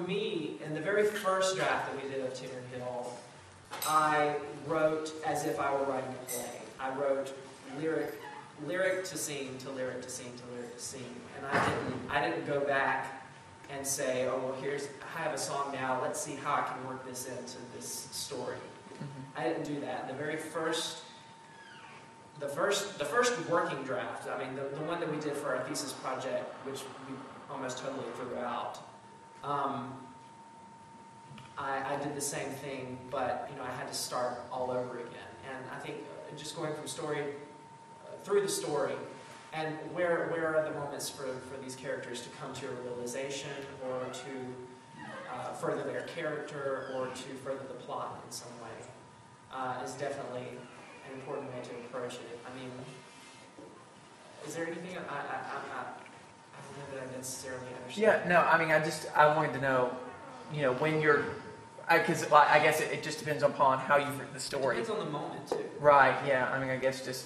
me, in the very first draft that we did of Tinker Hill, I wrote as if I were writing a play. I wrote lyric to scene to lyric to scene to lyric to scene, and I didn't go back and say, oh well, I have a song now. Let's see how I can work this into this story. I didn't do that. The first working draft, I mean, the one that we did for our thesis project, which we almost totally threw out, I did the same thing, but I had to start all over again. And I think just going from story through the story, and where are the moments for these characters to come to a realization, or to further their character, or to further the plot in some way, is definitely an important way to approach it. I mean, is there anything I don't know that I necessarily understand? Yeah, no, I mean, I wanted to know, when you're, because I guess it just depends upon how you've written the story. It depends on the moment too. Right, yeah. I mean, I guess just,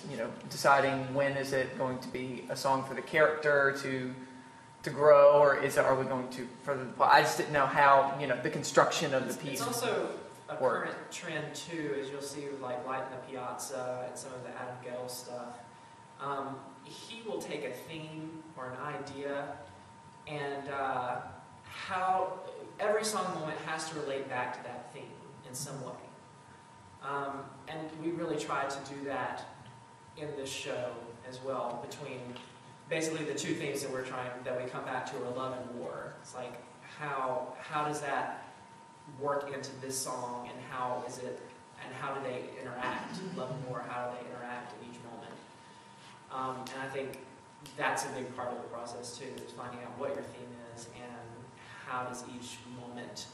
deciding when is it going to be a song for the character to grow, or are we going to further the plot? I just didn't know how, the construction of the piece. It's also a current trend too, as you'll see with like Light in the Piazza and some of the Adam Guettel stuff. He will take a theme or an idea, and how every song moment has to relate back to that theme in some way. And we really try to do that in this show as well, between basically the two themes that we come back to are love and war. It's like, how does that work into this song, and how do they interact? Love and war, how do they interact in each moment? And I think that's a big part of the process too, is finding out what your theme is and how does each moment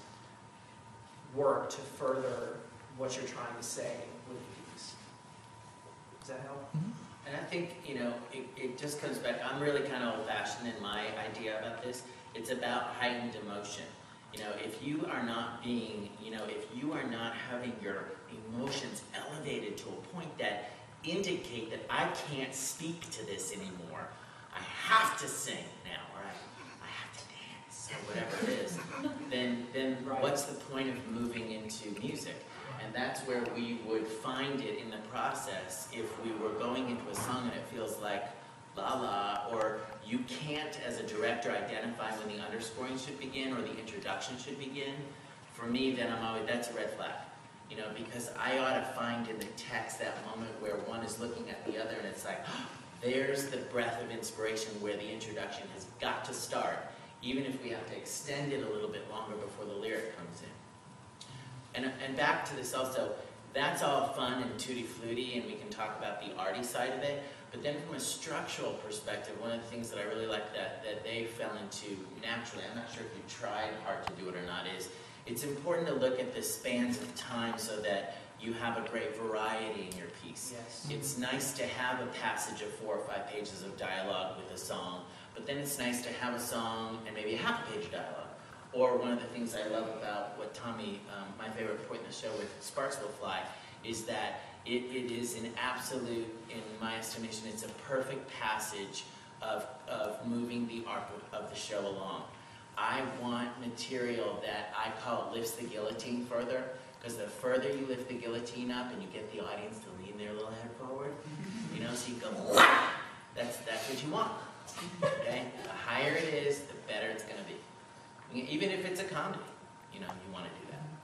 work to further what you're trying to say with the piece. Does that help? Mm-hmm. And I think, it just comes back, I'm really kind of old-fashioned in my idea about this. It's about heightened emotion. If you are not if you are not having your emotions elevated to a point that indicate that I can't speak to this anymore, I have to sing now, or I have to dance, or whatever it is, then what's the point of moving into music? And that's where we would find it in the process if we were going into a song and it feels like la la, or you can't, as a director, identify when the underscoring should begin or the introduction should begin. For me, then that's a red flag. Because I ought to find in the text that moment where one is looking at the other and it's like, oh, there's the breath of inspiration where the introduction has got to start, even if we have to extend it a little bit longer before the lyric comes in. And back to this also, that's all fun and tutti-flutti, and we can talk about the arty side of it, but then from a structural perspective, one of the things that I really like that they fell into naturally, I'm not sure if you tried hard to do it or not, is it's important to look at the spans of time so that you have a great variety in your piece. Yes. It's nice to have a passage of 4 or 5 pages of dialogue with a song, but then it's nice to have a song and maybe a half a page of dialogue. Or one of the things I love about what Tommy, my favorite point in the show with Sparks Will Fly, is that it is an absolute, in my estimation, it's a perfect passage of moving the arc of the show along. I want material that I call lifts the guillotine further, because the further you lift the guillotine up and you get the audience to lean their little head forward, so you go, that's what you want. Okay? The higher it is, the better it's going to be. Even if it's a comedy, you want